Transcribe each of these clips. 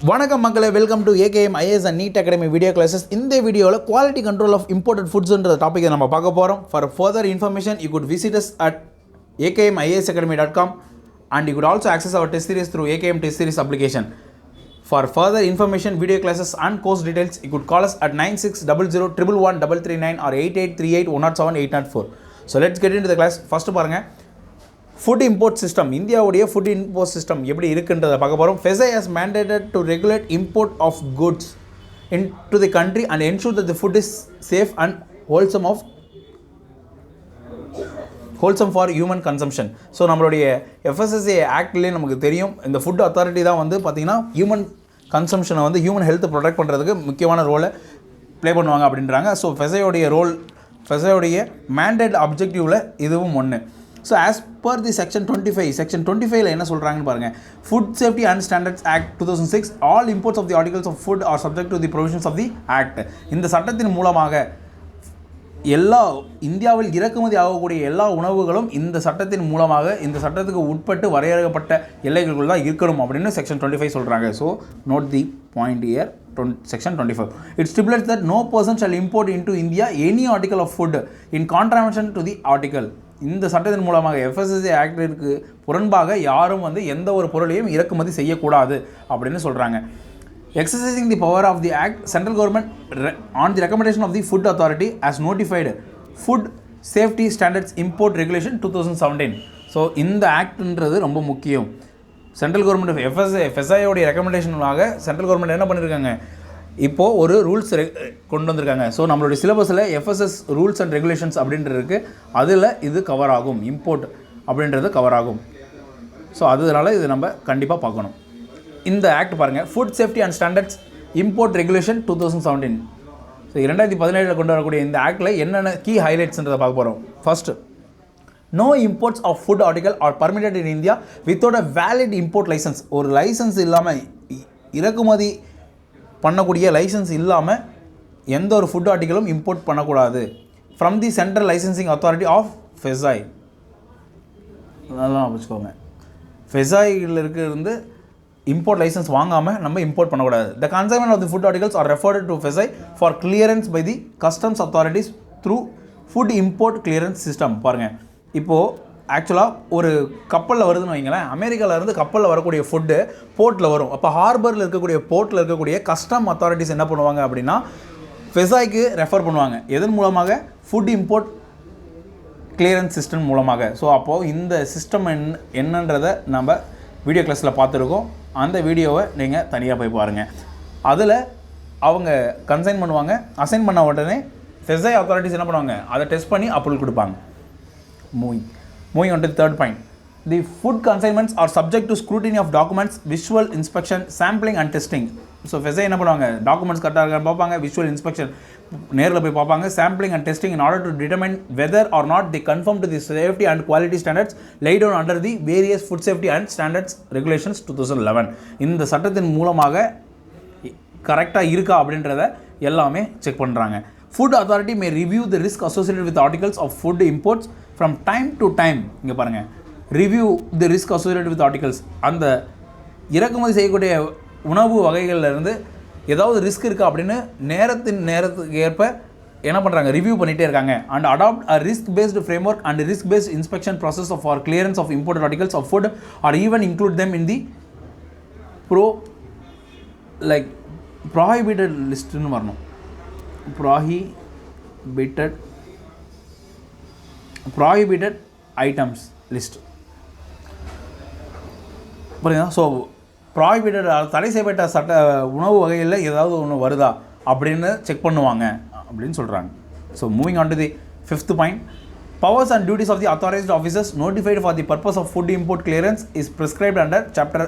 வணக்கம் மக்களே, welcome to AKM IAS and NEET academy video classes. இந்த வீடியோவில் குவாலிட்டி கண்ட்ரோல் ஆஃப் இம்போர்ட்டட் ஃபுட்ஸ்ன்ற டாப்பிக்கை நம்ம பார்க்க போகிறோம். For further information you could visit us at akmiasacademy.com and you could also access our test series through AKM test series application. For further information, video classes and course details, you could call us at 9600111339 or 8838107804. So let's get into the class. First பாருங்கள், food import system, இந்தியாவுடைய food import system எப்படி இருக்குன்றதை பார்க்க போகிறோம். FSI has mandated to regulate import of goods into the country and ensure that the food is safe and wholesome for human consumption. So நம்மளுடைய FSSAI ஆக்ட்லேயே நமக்கு தெரியும், இந்த food authority தான் வந்து பார்த்திங்கன்னா ஹியூமன் கன்சம்ஷனை வந்து ஹியூமன் ஹெல்த்தை ப்ரொடெக்ட் பண்ணுறதுக்கு முக்கியமான ரோலை ப்ளே பண்ணுவாங்க அப்படின்றாங்க. ஸோ FSAIயோடைய மேண்டேட் அப்ஜெக்டிவில் இதுவும் ஒன்று. So as per the section 25 என்ன சொல்கிறாங்கன்னு பாருங்கள். Food safety and standards act 2006 all imports of the articles of food are subject to the provisions of the act. இந்த சட்டத்தின் மூலமாக இந்தியாவில் இறக்குமதி ஆகக்கூடிய எல்லா உணவுகளும் இந்த சட்டத்தின் மூலமாக இந்த சட்டத்துக்கு உட்பட்டு வரையறுக்கப்பட்ட எல்லைகளுக்குள் தான் இருக்கணும் அப்படின்னு செக்ஷன் 25 சொல்கிறாங்க. So note the point here. Section 25. It stipulates that no person shall import into India any article of food in contravention to the article. இந்த சட்டத்தின் மூலமாக FSSAI ஆக்டிற்கு புறம்பாக யாரும் வந்து எந்த ஒரு பொருளையும் இறக்குமதி செய்யக்கூடாது அப்படின்னு சொல்கிறாங்க. Exercising the power of the act, central government on the recommendation of the food authority has notified food safety standards import regulation 2017. So இந்த ஆக்ட்ன்றது ரொம்ப முக்கியம். சென்ட்ரல் கவர்மெண்ட் FSAIயோடைய ரெக்கமெண்டேஷனாக சென்ட்ரல் கவர்மெண்ட் என்ன பண்ணியிருக்காங்க, இப்போது ஒரு ரூல்ஸ் கொண்டு வந்திருக்காங்க. ஸோ நம்மளுடைய சிலபஸில் FSS ரூல்ஸ் அண்ட் ரெகுலேஷன்ஸ் அப்படின்றது அதில் இது கவர் ஆகும், இம்போர்ட் அப்படின்றது கவர் ஆகும். ஸோ அதனால் இது நம்ம கண்டிப்பாக பார்க்கணும். இந்த ஆக்ட் பாருங்கள், food safety and standards import regulation 2017. So 2017 கொண்டு வரக்கூடிய இந்த ஆக்டில் என்னென்ன கீ ஹைலைட்ஸ்ன்றதை பார்க்க போகிறோம். First, no imports of food article are permitted in India without a valid import license. ஒரு லைசன்ஸ் இல்லாமல், இறக்குமதி பண்ணக்கூடிய லைசன்ஸ் இல்லாமல் எந்த ஒரு ஃபுட் ஆர்டிக்கலும் இம்போர்ட் பண்ணக்கூடாது. From the central licensing authority of FSAI. அதெல்லாம் வச்சுக்கோங்க, FSAIயில் இருக்கிறது இம்போர்ட் லைசன்ஸ் வாங்காமல் நம்ம இம்போர்ட் பண்ணக்கூடாது. The consignment of the food articles are referred to FSAI for clearance by the customs authorities through food import clearance system. பாருங்கள், இப்போது ஆக்சுவலாக ஒரு கப்பலில் வருதுன்னு வைங்களேன், அமெரிக்காவிலேருந்து கப்பலில் வரக்கூடிய ஃபுட்டு போர்ட்டில் வரும். அப்போ ஹார்பரில் இருக்கக்கூடிய போர்ட்டில் இருக்கக்கூடிய கஸ்டம் அத்தாரிட்டிஸ் என்ன பண்ணுவாங்க அப்படின்னா FSAIக்கு ரெஃபர் பண்ணுவாங்க. எதன் மூலமாக? ஃபுட் இம்போர்ட் கிளியரன்ஸ் சிஸ்டம் மூலமாக. ஸோ அப்போது இந்த சிஸ்டம் என்னன்றதை நம்ம வீடியோ கிளாஸில் பார்த்துருக்கோம். அந்த வீடியோவை நீங்கள் தனியாக போய் பாருங்கள். அதில் அவங்க கன்சைன் பண்ணுவாங்க. அசைன் பண்ண உடனே FSAI அத்தாரிட்டிஸ் என்ன பண்ணுவாங்க, அதை டெஸ்ட் பண்ணி அப்ரூவல் கொடுப்பாங்க. Moving on to the third point. The food consignments are subject to scrutiny of documents, visual inspection, sampling and testing. So FSAI என்ன பண்ணுவாங்க, டாக்குமெண்ட்ஸ் கரெக்டாக இருக்கான்னு பார்ப்பாங்க, விஷுவல் இன்ஸ்பெக்ஷன் நேரில் போய் பார்ப்பாங்க, sampling and testing in order to determine whether or not they conform to the safety and quality standards laid down under the various food safety and standards regulations 2011. இந்த சட்டத்தின் மூலமாக கரெக்டாக இருக்கா அப்படின்றத எல்லாமே செக் பண்ணுறாங்க. Food authority may review the risk associated with articles of food imports from time to time. இங்கே பாருங்கள், review the risk associated with articles. அந்த இறக்குமதி செய்யக்கூடிய உணவு வகைகளிலிருந்து ஏதாவது ரிஸ்க் இருக்கா அப்படின்னு நேரத்துக்கு ஏற்ப என்ன பண்ணுறாங்க, ரிவ்யூ பண்ணிகிட்டே இருக்காங்க. And adopt a risk based framework and risk based inspection process for clearance of imported articles of food or even include them in the prohibited லிஸ்ட்டுன்னு வரணும். prohibited items list. புரியுதா? ஸோ ப்ராஹிபிட்டட், தடை செய்யப்பட்ட சட்ட உணவு வகையில் ஏதாவது ஒன்று வருதா அப்படின்னு செக் பண்ணுவாங்க அப்படின்னு சொல்கிறாங்க. So moving on to the fifth point. Powers and duties of the authorized officers notified for the purpose of food import clearance is prescribed under chapter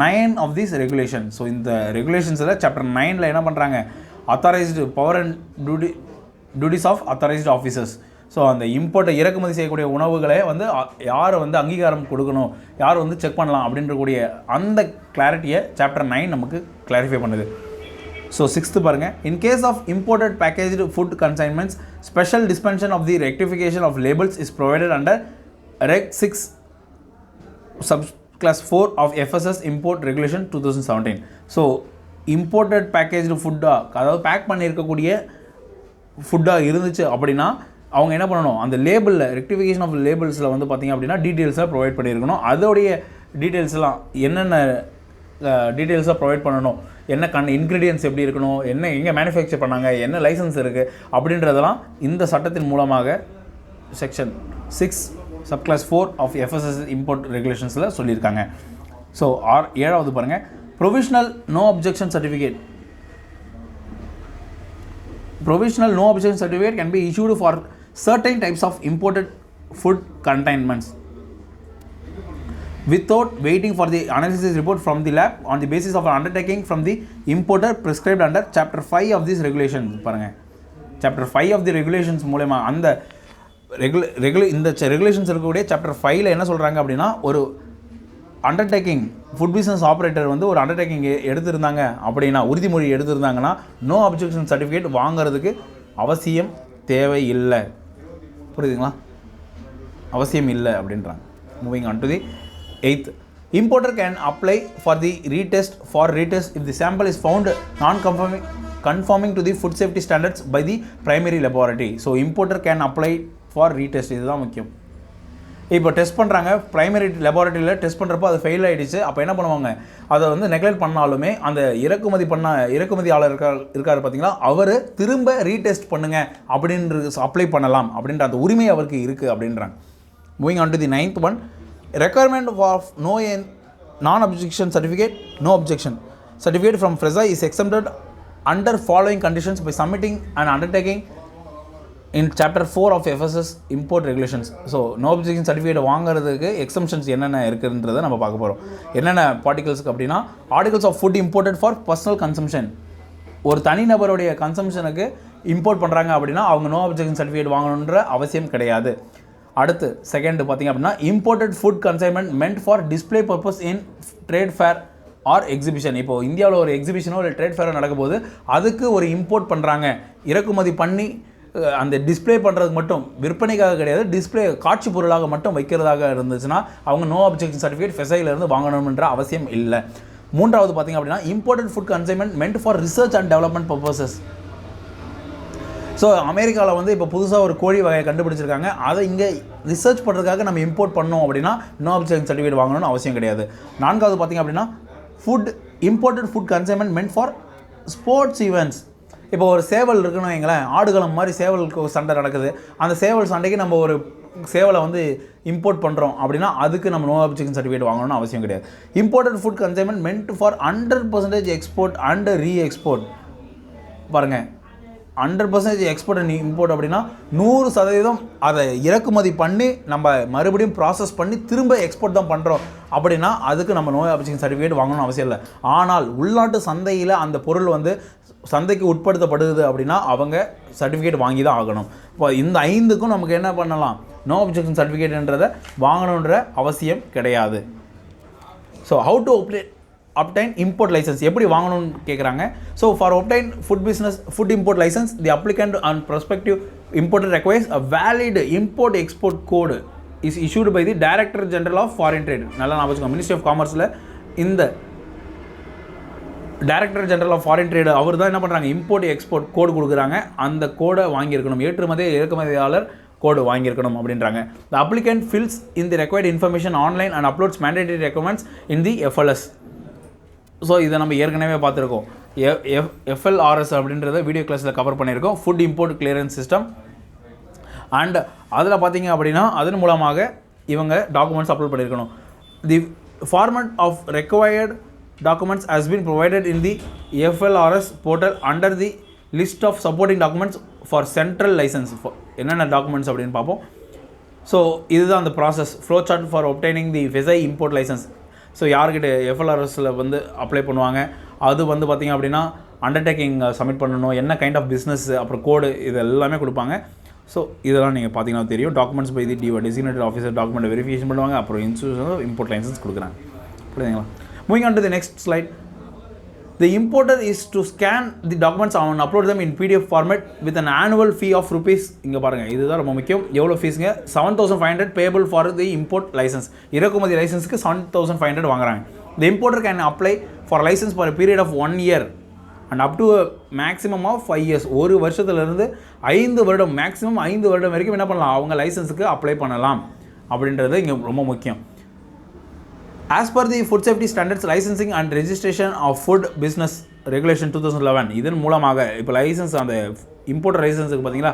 9 of this regulation. So இந்த ரெகுலேஷன்ஸில் chapter 9ல் என்ன பண்ணுறாங்க, authorised power and duties of authorised officers. So அந்த இம்போர்ட்டை இறக்குமதி செய்யக்கூடிய உணவுகளை வந்து யார் வந்து அங்கீகாரம் கொடுக்கணும், யார் வந்து செக் பண்ணலாம் அப்படின்றக்கூடிய அந்த கிளாரிட்டியை சாப்டர் 9 நமக்கு கிளாரிஃபை பண்ணுது. ஸோ சிக்ஸ்த்து பாருங்கள், in case of imported packaged food consignments special dispensation of the rectification of labels is provided under reg 6 class 4 of FSS import regulation 2017. So imported packaged ஃபுட்டாக, அதாவது back பண்ணியிருக்கக்கூடிய ஃபுட்டாக இருந்துச்சு அப்படின்னா அவங்க என்ன பண்ணணும், அந்த லேபிளில் ரெக்டிஃபிகேஷன் ஆஃப் லேபிள்ஸில் வந்து பார்த்திங்க அப்படின்னா டீட்டெயில்ஸாக ப்ரொவைட் பண்ணியிருக்கணும். அதோடைய டீட்டெயில்ஸ்லாம் என்னென்ன டீட்டெயில்ஸாக ப்ரொவைட் பண்ணணும், என்ன இன்க்ரீடியன்ஸ் எப்படி இருக்கணும், என்ன எங்கே மேனுஃபேக்சர் பண்ணாங்க, என்ன லைசன்ஸ் இருக்குது அப்படின்றதெல்லாம் இந்த சட்டத்தின் மூலமாக section 6 subclause 4 of FSS import ரெகுலேஷன்ஸில் சொல்லியிருக்காங்க. ஸோ ஏழாவது பாருங்கள், provisional no objection certificate. Provisional no objection certificate can be issued for certain types of imported food containments without waiting for the analysis report from the lab on the basis of an undertaking from the importer prescribed under chapter 5 of this regulation. பாருங்க, chapter 5 of the regulations மூலமா அந்த இந்த regulations இருக்கக்கூடிய chapter 5ல என்ன சொல்கிறாங்க அப்படின்னா, ஒரு undertaking food business operator வந்து ஒரு அண்டர்டேக்கிங் எடுத்திருந்தாங்க அப்படின்னா, உறுதிமொழி எடுத்திருந்தாங்கன்னா நோ அப்ஜெக்ஷன் சர்டிஃபிகேட் வாங்கிறதுக்கு அவசியம் தேவை இல்லை. புரியுதுங்களா? அவசியம் இல்லை அப்படின்றாங்க. Moving on to the 8th, importer can apply for the retest if the sample is found conforming to the food safety standards by the primary laboratory. So importer can apply for retest. இதுதான் முக்கியம். இப்போ test பண்ணுறாங்க, primary லெபார்ட்டரியில் test பண்ணுறப்போ அது fail ஆகிடுச்சு. அப்போ என்ன பண்ணுவாங்க, அதை வந்து நெக்லெக்ட் பண்ணாலுமே அந்த இறக்குமதியாளர் இருக்கார் பார்த்தீங்களா, அவர் திரும்ப ரீடெஸ்ட் பண்ணுங்கள் அப்படின்றது அப்ளை பண்ணலாம் அப்படின்ற அந்த உரிமை அவருக்கு இருக்குது அப்படின்றாங்க. Moving on to the 9th one, requirement of non objection certificate. No objection certificate from FSSAI is exempted under following conditions by submitting an undertaking in chapter 4 of FSS import regulations. So no objection certificate வாங்குறதுக்கு exemptions என்னென்ன இருக்குன்றதை நம்ம பார்க்க போகிறோம். என்னென்ன பார்ட்டிகல்ஸுக்கு அப்படின்னா, articles of food imported for personal consumption. ஒரு தனிநபருடைய கன்சம்ஷனுக்கு இம்போர்ட் பண்ணுறாங்க அப்படின்னா அவங்க நோ அப்ஜெக்ஷன் சர்டிஃபிகேட் வாங்கணுன்ற அவசியம் கிடையாது. அடுத்து செகண்ட் பார்த்திங்க அப்படின்னா, imported food consignment மென்ட் for display purpose in trade fair or exhibition. இப்போது இந்தியாவில் ஒரு எக்ஸிபிஷனோ இல்லை ட்ரேட் ஃபேரோ நடக்கும்போது அதுக்கு ஒரு இம்போர்ட் பண்ணுறாங்க, இறக்குமதி பண்ணி அந்த டிஸ்பிளே பண்ணுறதுக்கு மட்டும், விற்பனைக்காக கிடையாது, டிஸ்பிளே காட்சி பொருளாக மட்டும் வைக்கிறதாக இருந்துச்சுன்னா அவங்க நோ அப்ஜெக்ஷன் சர்டிஃபிகேட் FSSAIலேருந்து வாங்கணுன்ற அவசியம் இல்லை. மூன்றாவது பார்த்திங்க அப்படின்னா, imported food consignment meant for research and development purposes. So அமெரிக்காவில் வந்து இப்போ புதுசாக ஒரு கோழி வகையை கண்டுபிடிச்சிருக்காங்க, அதை இங்கே ரிசர்ச் பண்ணுறதுக்காக நம்ம இம்போர்ட் பண்ணோம் அப்படின்னா நோ அப்ஜெக்ஷன் சர்டிஃபிகேட் வாங்கணும்னு அவசியம் கிடையாது. நான்காவது பார்த்திங்க அப்படின்னா, imported food consignment meant for sports events. இப்போ ஒரு சேவல் இருக்குன்னு வைங்களேன், ஆடுகளம் மாதிரி சேவலுக்கு சண்டை நடக்குது, அந்த சேவல் சண்டைக்கு நம்ம ஒரு சேவலை வந்து இம்போர்ட் பண்ணுறோம் அப்படின்னா அதுக்கு நம்ம நோ அப்ஜெக்ஷன் சர்டிஃபிகேட் வாங்கணும்னு அவசியம் கிடையாது. Imported food consignment மென்ட் for 100% export and re-export. பாருங்கள், 100% எக்ஸ்போர்ட் அண்ட் இம்போர்ட் அப்படின்னா 100% அதை இறக்குமதி பண்ணி நம்ம மறுபடியும் ப்ராசஸ் பண்ணி திரும்ப எக்ஸ்போர்ட் தான் பண்ணுறோம் அப்படின்னா அதுக்கு நம்ம நோ அப்ஜெக்ஷன் சர்டிஃபிகேட் வாங்கணும்னு அவசியம் இல்லை. ஆனால் உள்நாட்டு சந்தையில் அந்த பொருள் வந்து சந்தைக்கு உட்படுத்தப்படுது அப்படின்னா அவங்க சர்டிஃபிகேட் வாங்கி தான் ஆகணும். இப்போ இந்த 5க்கும் நமக்கு என்ன பண்ணலாம், நோ அப்ஜெக்ஷன் சர்டிஃபிகேட்ன்றதை வாங்கணுன்ற அவசியம் கிடையாது. So how to obtain import license, எப்படி வாங்கணும்னு கேட்குறாங்க. So for obtain food import license the applicant and prospective importer requires a valid import export code is issued by the Director General of Foreign Trade. நல்லா நான் வச்சுக்கோங்க, ministry of காமர்ஸில் இந்த director general of foreign trade அவர் தான் என்ன பண்ணுறாங்க, import export code கொடுக்குறாங்க. அந்த கோடை வாங்கியிருக்கணும், இறக்குமதியாளர் கோடு வாங்கியிருக்கணும் அப்படின்றாங்க. த applicant fils in the required information online and uploads mandatory requirements in the FLS. So இதை நம்ம ஏற்கனவே பார்த்துருக்கோம், FLRS அப்படின்றத வீடியோ கிளாஸில் கவர் பண்ணியிருக்கோம், food import clearance system. And அதில் பார்த்தீங்க அப்படின்னா அதன் மூலமாக இவங்க டாக்குமெண்ட்ஸ் அப்லோட் பண்ணியிருக்கணும். The format of required documents has been provided in the FLRS portal under the list of supporting documents for central license. என்னென்ன டாக்குமெண்ட்ஸ் அப்படின்னு பார்ப்போம். ஸோ இதுதான் அந்த process, flow chart for obtaining the FSSAI import license. So யார்கிட்ட FLRSல வந்து apply பண்ணுவாங்க, அது வந்து பார்த்திங்க அப்படின்னா அண்டர்டேக்கிங் சப்மிட் பண்ணணும், என்ன கைண்ட் ஆஃப் பிஸ்னஸ், அப்புறம் கோடு, இது எல்லாமே கொடுப்பாங்க. ஸோ இதெல்லாம் நீங்கள் பார்த்தீங்கன்னா தெரியும். Documents by the designated officer document verification பண்ணுவாங்க, அப்புறம் இன்ஸ்டியூஷன் இம்போர்ட் லைசன்ஸ் கொடுக்குறாங்க. புரியுதுங்களா? Moving on to the next slide. The importer is to scan the documents and upload them in PDF format with an annual fee of rupees. இங்க பாருங்க இதுதான் ரொம்ப முக்கியம். எவ்வளோ ஃபீஸ்ங்க? 7500 payable for the import license. இறக்குமதி லைசன்ஸ்க்கு 7500 வாங்குறாங்க. The importer can apply for license for a period of 1 year and up to a maximum of 5 years. ஒரு வருஷத்துலேருந்து 5 வருடம், மேக்ஸிமம் 5 வருடம் வரைக்கும் என்ன பண்ணலாம்? அவங்க லைசன்ஸுக்கு அப்ளை பண்ணலாம் அப்படின்றது இங்கே ரொம்ப முக்கியம். As per the Food Safety Standards Licensing and Registration of Food Business Regulation 2011, இதன் மூலமாக இப்போ லைசன்ஸ் அந்த இம்போர்ட்டர் லைசன்ஸுக்கு பார்த்தீங்களா,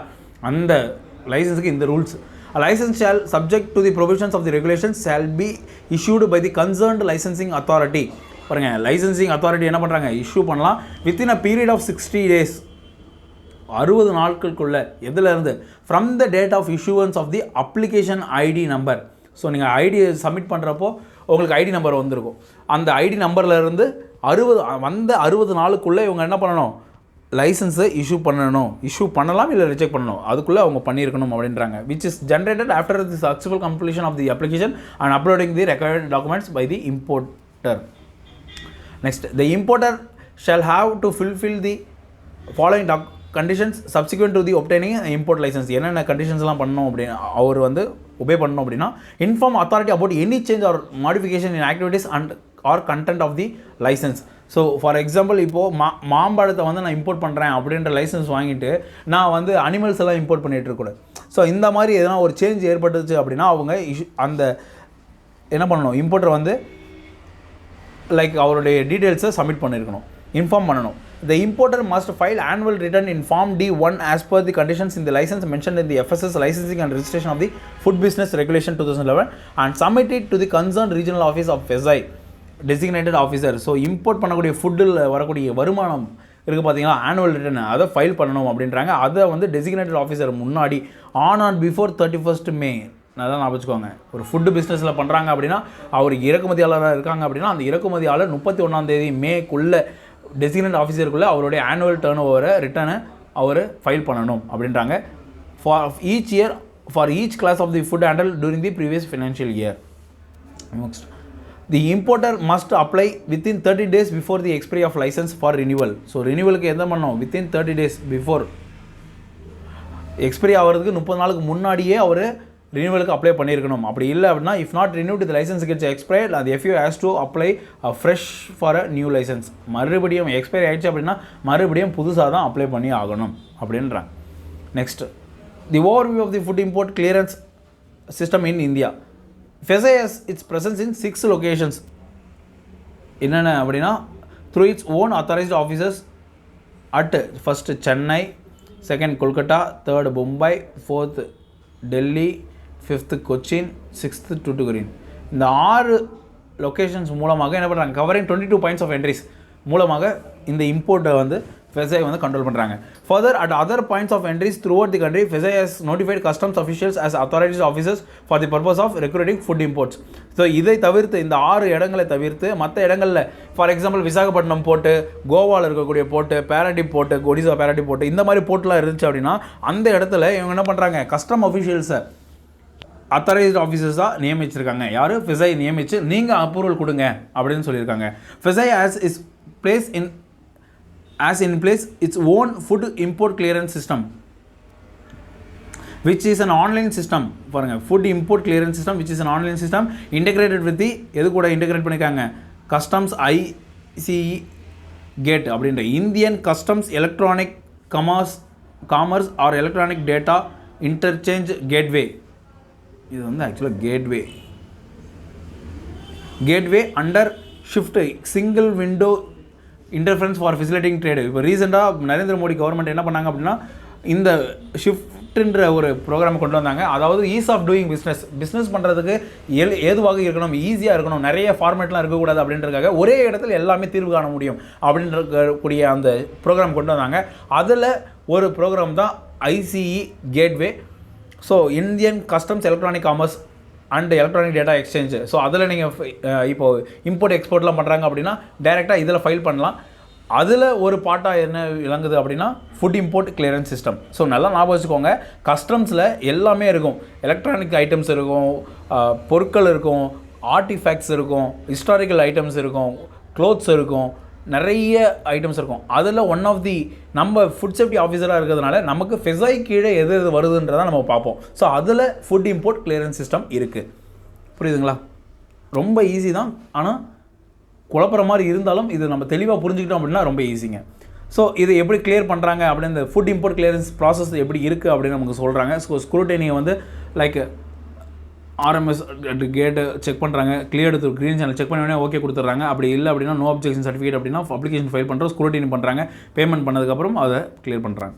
அந்த லைசன்ஸுக்கு இந்த rules. A license shall, subject to the provisions of the regulations, shall be issued by the concerned licensing authority. பாருங்க, licensing authority என்ன பண்ணுறாங்க? இஷ்யூ பண்ணலாம் within a period of 60 days, 60 நாட்களுக்குள்ள. எதுலேருந்து? From the date of issuance of the application ID number. So நீங்கள் ID submit பண்ணுறப்போ உங்களுக்கு ID number வந்திருக்கும். அந்த ஐடி நம்பர்லேருந்து 60 நாளுக்குள்ளே இவங்க என்ன பண்ணணும்? லைசன்ஸை இஷ்யூ பண்ணணும். இஷ்யூ பண்ணலாம் இல்லை ரிஜெக்ட் பண்ணணும். அதுக்குள்ளே அவங்க பண்ணியிருக்கணும் அப்படின்றாங்க. Which is generated after the successful completion of the application and uploading the required documents by the importer. Next, the importer shall have to fulfill the following conditions subsequent to the obtaining import license. என்னென்ன கண்டிஷன்ஸ்லாம் பண்ணணும் அப்படின்னு அவர் வந்து obey பண்ணணும் அப்படின்னா, inform authority about any change or modification in activities and or content of the license. So for example, இப்போது மாம்பழத்தை வந்து நான் இம்போர்ட் பண்ணுறேன் அப்படின்ற லைசன்ஸ் வாங்கிட்டு நான் வந்து அனிமல்ஸ் எல்லாம் இம்போர்ட் பண்ணிகிட்டு இருக்கக்கூடாது. ஸோ இந்த மாதிரி எதனா ஒரு சேஞ்ச் ஏற்பட்டுச்சு அப்படின்னா அவங்க அந்த என்ன பண்ணணும்? இம்போர்ட்டர் வந்து லைக் அவருடைய டீட்டெயில்ஸை சப்மிட் பண்ணியிருக்கணும், இன்ஃபார்ம் பண்ணணும். The importer must file annual return in Form D1 as per the conditions in the license mentioned in the FSS Licensing and Registration of the Food Business Regulation 2011 and submit it to the concerned regional office of FSI designated officer. So import பண்ணக்கூடிய ஃபுட்டில் வரக்கூடிய வருமானம் இருக்குது பார்த்தீங்களா, annual return அதை file பண்ணணும் அப்படின்றாங்க. அதை வந்து டெசிக்னேட்டட் ஆஃபீஸர் முன்னாடி ஆன் பிஃபோர் 31st May. அதான் நான் வச்சுக்கோங்க, ஒரு ஃபுட்டு பிஸ்னஸில் பண்ணுறாங்க அப்படின்னா, அவர் இறக்குமதியாளராக இருக்காங்க அப்படின்னா, அந்த இறக்குமதியாளர் 31 மேக்குள்ளே டெசிக்னேட் ஆஃபீஸருக்குள்ளே அவருடைய ஆனுவல் டர்ன் ஓவரை ரிட்டர்னை அவர் ஃபைல் பண்ணணும் அப்படின்றாங்க. For each class of the food handle during the previous financial year. Next, the importer must apply within 30 days before the expiry of licence for renewal. So ரினியூவலுக்கு எந்த பண்ணணும்? Within 30 days before expiry ஆகிறதுக்கு 30 நாளுக்கு முன்னாடியே அவர் ரினியூவலுக்கு apply பண்ணியிருக்கணும். அப்படி இல்லை அப்படின்னா, if not renewed the licence gets expired, அந்த எஃப்யூ has to apply fresh for a new licence. மறுபடியும் எக்ஸ்பைரி ஆகிடுச்சு அப்படின்னா மறுபடியும் புதுசாக தான் அப்ளை பண்ணி ஆகணும் அப்படின்றாங்க. Next, the overview of the food import clearance system in India. FSI has its presence in 6 locations. என்னென்ன அப்படின்னா, through its own authorized offices at first Chennai, second Kolkata, third Mumbai, fourth Delhi, 5th Cochin, 6th Tuticorin. இந்த 6 locations மூலமாக என்ன பண்ணுறாங்க? Covering 22 points of entries மூலமாக இந்த இம்போர்ட்டை வந்து FSI வந்து கண்ட்ரோல் பண்ணுறாங்க. Further, at other points of entries throughout the country, FSI has notified customs officials as authorized officers for the purpose of recruiting food imports. So இதை தவிர்த்து, இந்த 6 இடங்களை தவிர்த்து மற்ற இடங்களில், ஃபார் எக்ஸாம்பிள் விசாகப்பட்டினம் போட்டு, கோவாவில் இருக்கக்கூடிய போட்டு, பேராடிப் போட்டு, ஒடிசா பேராடிப் போட்டு, இந்த மாதிரி போட்டுலாம் இருந்துச்சு அப்படின்னா அந்த இடத்துல இவங்க என்ன பண்ணுறாங்க? கஸ்டம் அஃபிஷியல்ஸை அத்தாரைஸ்ட் ஆஃபீஸர்ஸாக நியமிச்சிருக்காங்க. யார்? FSI நியமித்து நீங்கள் அப்ரூவல் கொடுங்க அப்படின்னு சொல்லியிருக்காங்க. FSI as in place its own food import clearance system, which is an online system. பாருங்க, food import clearance system which is an online system integrated with the எது கூட இன்டெகிரேட் பண்ணிருக்காங்க? கஸ்டம்ஸ் ICE கேட் அப்படின்ற Indian customs electronic commerce or electronic data interchange gateway. இது வந்து ஆக்சுவலாக gateway under SWIFT single window interference for facilitating trade. இப்போ ரீசெண்டாக Narendra Modi government என்ன பண்ணாங்க அப்படின்னா, இந்த ஷிஃப்ட்ன்ற ஒரு ப்ரோக்ராமை கொண்டு வந்தாங்க. அதாவது ஈஸ் ஆஃப் டூயிங் பிஸ்னஸ் பண்ணுறதுக்கு ஏதுவாக இருக்கணும், ஈஸியாக இருக்கணும், நிறைய ஃபார்மேட்லாம் இருக்கக்கூடாது அப்படின்றதுக்காக ஒரே இடத்துல எல்லாமே தீர்வு காண முடியும் அப்படின்றக்கூடிய அந்த ப்ரோக்ராம் கொண்டு வந்தாங்க. அதில் ஒரு ப்ரோக்ராம் தான் ICE gateway. So Indian customs electronic commerce and electronic data exchange. So அதில் நீங்கள் இப்போது இம்போர்ட் எக்ஸ்போர்ட்லாம் பண்ணுறாங்க அப்படின்னா டைரெக்டாக இதில் ஃபைல் பண்ணலாம். அதில் ஒரு பாட்டாக என்ன விளங்குது அப்படின்னா food import clearance system. So நல்லா ஞாபகம் வச்சுக்கோங்க, கஸ்டம்ஸில் எல்லாமே இருக்கும். எலக்ட்ரானிக் ஐட்டம்ஸ் இருக்கும், பொருட்கள் இருக்கும், ஆர்டிஃபேக்ட்ஸ் இருக்கும், ஹிஸ்டாரிக்கல் ஐட்டம்ஸ் இருக்கும், க்ளோத்ஸ் இருக்கும், நிறைய ஐட்டம்ஸ் இருக்கும். அதில் ஒன் ஆஃப் தி நம்ம ஃபுட் சேஃப்டி ஆஃபீஸராக இருக்கிறதுனால நமக்கு ஃபெசாய் கீழே எது எது வருதுன்றதை நம்ம பார்ப்போம். ஸோ அதில் ஃபுட் இம்போர்ட் கிளியரன்ஸ் சிஸ்டம் இருக்குது. புரியுதுங்களா? ரொம்ப ஈஸி தான், ஆனால் குழப்புற மாதிரி இருந்தாலும் இது நம்ம தெளிவாக புரிஞ்சுக்கிட்டோம் அப்படின்னா ரொம்ப ஈஸிங்க. ஸோ இது எப்படி கிளியர் பண்ணுறாங்க அப்படின்னு இந்த ஃபுட் இம்போர்ட் கிளியரன்ஸ் ப்ராசஸ் எப்படி இருக்குது அப்படின்னு நமக்கு சொல்கிறாங்க. ஸோ ஸ்க்ரூட்டினியை வந்து லைக் ஆர்எம்எஸ் கேட்டு செக் பண்ணுறாங்க, clear through green channel check பண்ணி ஓகே கொடுத்துட்றாங்க. அப்படி இல்லை அப்படின்னா நோ அப்ஜெக்ஷன் சர்டிஃபிகேட் அப்படின்னா அப்ளிகேஷன் ஃபைல் பண்ணுறோம், ஸ்க்ரூட்டினி பண்ணுறாங்க, பேமெண்ட் பண்ணதுக்கப்புறம் அதை கிளியர் பண்ணுறாங்க.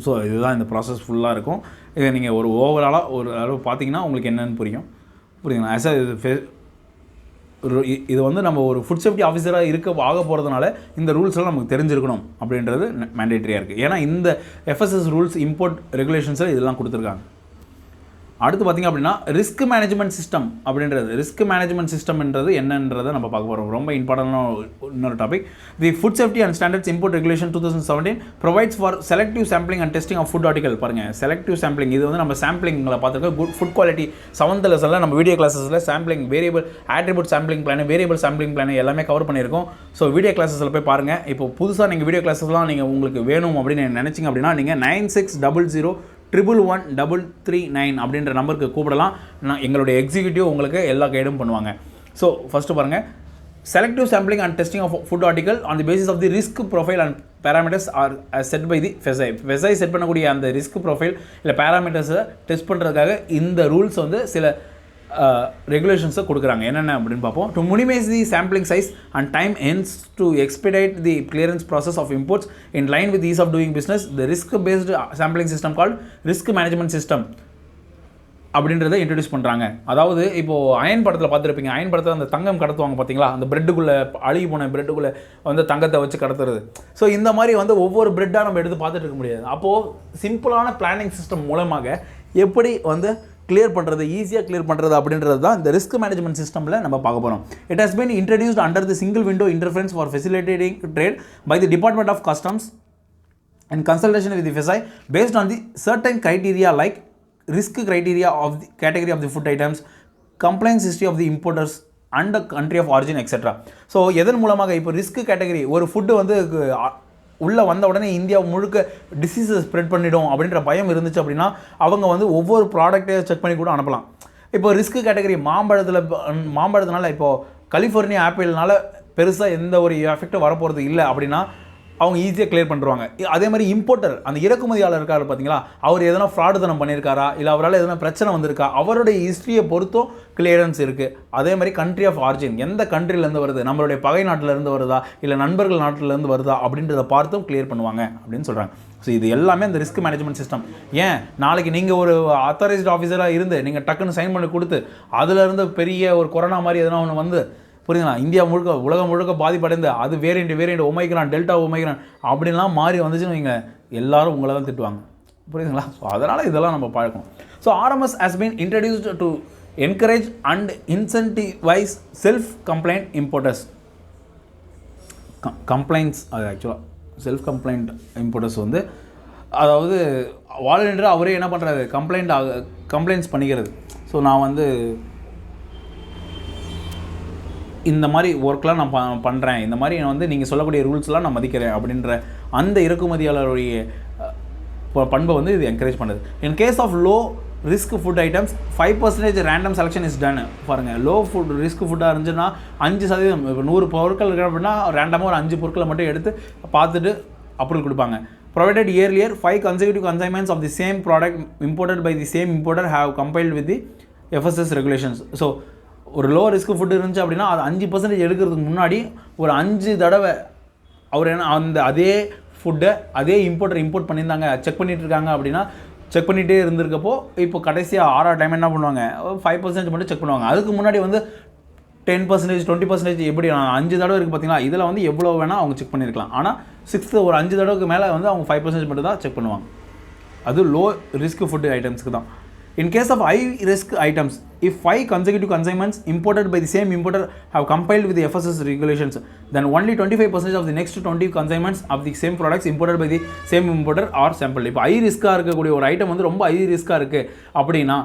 ஸோ இதுதான் இந்த ப்ராசஸ் ஃபுல்லாக இருக்கும். இதை நீங்கள் ஒரு ஓவராலாக ஒரு அளவு பார்த்தீங்கன்னா உங்களுக்கு என்னென்னு புரியுதுங்களா? ஆஸ் இது வந்து நம்ம ஒரு ஃபுட் சேஃப்டி ஆஃபீஸராக ஆக போகிறதுனால இந்த ரூல்ஸ்லாம் நமக்கு தெரிஞ்சிருக்கணும் அப்படின்றது மேண்டேட்டரியாக இருக்குது. ஏன்னா இந்த எஃப்எஸ்எஸ் ரூல்ஸ் இம்போர்ட் ரெகுலேஷன்ஸில் இதெல்லாம் கொடுத்துருக்காங்க. அடுத்து பார்த்திங்க அப்படின்னா ரிஸ்க் மேனேஜ்மெண்ட் சிஸ்டம் அப்படின்றது. ரிஸ்க் மேனேஜ்மெண்ட் சிஸ்டம்ன்றது என்னன்றதை நம்ம பார்க்க போகிறோம். ரொம்ப இம்பார்ட்டண்டான இன்னொரு topic. The food safety and standards import regulation 2017 provides for selective sampling and testing of food article. பாருங்கள், செலக்டிவ் சாம்பிளிங் இது வந்து நம்ம சாம்பிளிங்களை பார்த்துருக்கோம். குட் ஃபுட் குவாலிட்டி 7th லெசனில் நம்ம வீடியோ கிளாஸஸில் sampling variable attribute sampling plan, variable sampling plan எல்லாமே cover பண்ணியிருக்கோம். ஸோ வீடியோ கிளாஸஸில் போய் பாருங்கள். இப்போ புதுசாக நீங்கள் வீடியோ கிளாஸஸ்லாம் நீங்கள் உங்களுக்கு வேணும் அப்படின்னு நினச்சிங்க அப்படின்னா நீங்கள் 9600111339 அப்படின்ற நம்பருக்கு கூப்பிடலாம். நான் எங்களுடைய எக்ஸிக்யூட்டிவ் உங்களுக்கு எல்லா கைடும் பண்ணுவாங்க. ஸோ ஃபஸ்ட்டு பாருங்கள், selective sampling and testing of food article on the basis of the risk profile and parameters are set by the FSSAI set பண்ணக்கூடிய அந்த ரிஸ்க் ப்ரொஃபைல் இல்லை பேராமீட்டர்ஸை டெஸ்ட் பண்ணுறதுக்காக இந்த ரூல்ஸ் வந்து சில ரெகுலேஷன்ஸை கொடுக்குறாங்க. என்னென்ன அப்படின்னு பார்ப்போம். To minimise the sampling size and time hence to expedite the clearance process of imports in line with ease of doing business the risk based sampling system called risk management system அப்படின்றத introduce பண்ணுறாங்க. அதாவது இப்போது iron படத்தில் பார்த்துருப்பீங்க. Iron படத்தில் அந்த தங்கம் கடத்துவாங்க பார்த்தீங்களா, அந்த பிரெட்டுக்குள்ளே அழுகி போன பிரெட்டுக்குள்ளே வந்து தங்கத்தை வச்சு கடத்துறது. ஸோ இந்த மாதிரி வந்து ஒவ்வொரு பிரெட்டாக நம்ம எடுத்து பார்த்துட்டு இருக்க முடியாது. அப்போது சிம்பிளான பிளானிங் சிஸ்டம் மூலமாக எப்படி வந்து கிளியர் பண்ணுறது, ஈஸியாக கிளியர் பண்ணுறது அப்படின்றது தான் இந்த ரிஸ்க் மேனேஜ்மெண்ட் சிஸ்டமில் நம்ம பார்க்க போகிறோம். It has been introduced under the single window interference for facilitating trade by the department of customs and consultation with the FSSAI based on the certain criteria like risk criteria of the category of the food items, compliance history of the importers and the country of origin etc. So எதன் மூலமாக இப்போ risk category ஒரு food வந்து உள்ளே வந்த உடனே India முழுக்க டிசீஸை spread பண்ணிடும் அப்படின்ற பயம் இருந்துச்சு அப்படின்னா அவங்க வந்து ஒவ்வொரு ப்ராடக்ட்டையும் செக் பண்ணி கூட அனுப்பலாம். இப்போ ரிஸ்க் கேட்டகரி மாம்பழத்தினால இப்போது கலிஃபோர்னியா ஆப்பிள்னால பெருசாக எந்த ஒரு எஃபெக்டும் வரப்போகிறது இல்லை அப்படின்னா அவங்க ஈஸியாக கிளியர் பண்ணுறாங்க. அதே மாதிரி இம்போர்ட்டர் அந்த இறக்குமதியாளர் இருக்கார் பார்த்தீங்களா, அவர் எதனா ஃப்ராடுத்தனம் பண்ணியிருக்காரா இல்லை அவரால் எதனா பிரச்சனை வந்திருக்கா, அவருடைய ஹிஸ்ட்ரியை பொறுத்தும் கிளியரன்ஸ் இருக்குது. அதே மாதிரி கண்ட்ரி ஆஃப் ஆரிஜின் எந்த கண்ட்ரிலேருந்து வருது, நம்மளுடைய பகை நாட்டிலேருந்து வருதா இல்லை நண்பர்கள் நாட்டிலேருந்து வருதா அப்படின்றத பார்த்தும் கிளியர் பண்ணுவாங்க அப்படின்னு சொல்கிறாங்க. ஸோ இது எல்லாமே அந்த ரிஸ்க் மேனேஜ்மெண்ட் சிஸ்டம். ஏன் நாளைக்கு நீங்கள் ஒரு அத்தாரைஸ்ட் ஆஃபீஸராக இருந்து நீங்கள் டக்குன்னு சைன் பண்ணி கொடுத்து அதிலேருந்து பெரிய ஒரு கொரோனா மாதிரி எதனா ஒன்று வந்து புரியுதுங்களா, இந்தியா முழுக்க உலகம் முழுக்க பாதிப்படைந்து அது வேரியண்ட் ஒமைக்ரான் டெல்டா ஒமைக்ரான் அப்படின்லாம் மாறி வந்துச்சுன்னு வைங்க, எல்லாரும் உங்களை தான் திட்டுவாங்க. புரியுதுங்களா? ஸோ அதனால் இதெல்லாம் நம்ம பார்க்கணும். So RMS has been introduced to encourage and incentivise self complaint importers. Complaints அது ஆக்சுவலாக செல்ஃப் கம்ப்ளைண்ட் இம்போர்ட்டர்ஸ் வந்து அதாவது வாலண்டியராக அவரே என்ன பண்ணுறாரு, கம்ப்ளைண்ட்ஸ் பண்ணிக்கிறது. ஸோ நான் வந்து இந்த மாதிரி ஒர்க்லாம் நான் பண்ணுறேன், இந்த மாதிரி வந்து நீங்கள் சொல்லக்கூடிய ரூல்ஸ்லாம் நான் மதிக்கிறேன் அப்படின்ற அந்த இறக்குமதியாளருடைய பண்பை வந்து இது என்கரேஜ் பண்ணுது. In case of low risk food items 5% random selection is done. பாருங்கள், லோ ஃபுட் ரிஸ்க் ஃபுட்டாக இருந்துச்சுன்னா 5%, இப்போ 100 பொருட்கள் இருக்கு அப்படின்னா ரேண்டமாக ஒரு 5 பொருட்களை மட்டும் எடுத்து பார்த்துட்டு அப்ரூவல் கொடுப்பாங்க. Provided earlier 5 consecutive consignments of the same product imported by the same importer have complied with the FSS regulations. So ஒரு லோ ரிஸ்க் ஃபுட்டு இருந்துச்சு அப்படின்னா அது 5% எடுக்கிறதுக்கு முன்னாடி ஒரு 5 தடவை அவர் என்ன அந்த அதே ஃபுட்டை அதே இம்போர்ட் பண்ணியிருந்தாங்க, செக் பண்ணிகிட்டு இருக்காங்க அப்படின்னா செக் பண்ணிகிட்டே இருந்திருக்கப்போ இப்போ கடைசியாக 6 டைம் என்ன பண்ணுவாங்க, 5% மட்டும் செக் பண்ணுவாங்க. அதுக்கு முன்னாடி வந்து 10%, 20% எப்படி 5 தடவை இருக்குது பார்த்தீங்களா, இதில் வந்து எவ்வளோ வேணால் அவங்க செக் பண்ணியிருக்கலாம். ஆனால் 6th ஒரு 5 தடவைக்கு மேலே வந்து அவங்க 5% மட்டும் தான் செக் பண்ணுவாங்க. அது லோ ரிஸ்க் ஃபுட் ஐட்டம்ஸ்க்கு தான். In case of high risk items, if 5 consecutive consignments imported by the same importer have complied with the FSS regulations, then only 25% of the next 20 consignments of the same products imported by the same importer are sampled. இப்போ high ரிஸ்க்காக இருக்கக்கூடிய ஒரு item வந்து ரொம்ப high ரிஸ்க்காக இருக்குது அப்படின்னா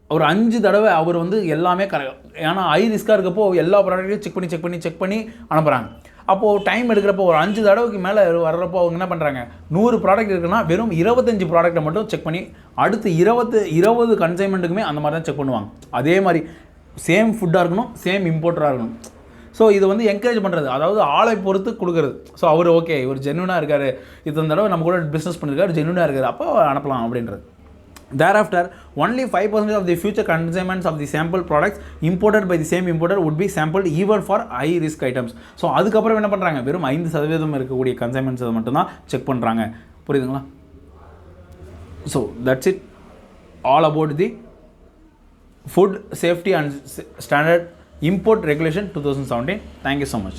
ஒரு 5 தடவை அவர் வந்து எல்லாமே ஏன்னா ஹை ரிஸ்க்காக இருக்கப்போ எல்லா ப்ராடக்ட்டையும் செக் பண்ணி அனுப்புகிறாங்க. அப்போது டைம் எடுக்கிறப்போ ஒரு 5 தடவைக்கு மேலே வர்றப்போ அவங்க என்ன பண்ணுறாங்க, 100 ப்ராடக்ட் இருக்குன்னா வெறும் 25 ப்ராடக்ட்டை மட்டும் செக் பண்ணி அடுத்து 20 கன்சைன்மெண்ட்டுக்குமே அந்த மாதிரி தான் செக் பண்ணுவாங்க. அதே மாதிரி சேம் ஃபுட்டாக இருக்கணும், சேம் இம்போர்ட்டராக இருக்கணும். ஸோ இது வந்து என்கரேஜ் பண்ணுறது, அதாவது ஆளை பொறுத்து கொடுக்குறது. ஸோ அவர் ஓகே, இவர் ஜென்யூனாக இருக்கார், இத்தனை தடவை நம்ம கூட பிஸ்னஸ் பண்ணியிருக்காரு, ஜென்யூனாக இருக்கார், அப்போ அனுப்பலாம் அப்படின்றது. Thereafter, only 5% of the future consignments of the sample products imported by the same importer would be sampled even for high risk items. So அதுக்கப்புறம் என்ன பண்ணுறாங்க, வெறும் 5% இருக்கக்கூடிய கன்சைன்மெண்ட்ஸ் அதை மட்டும்தான் செக் பண்ணுறாங்க. புரியுதுங்களா? So that's it all about the food safety and standard import regulation 2017. Thank you so much.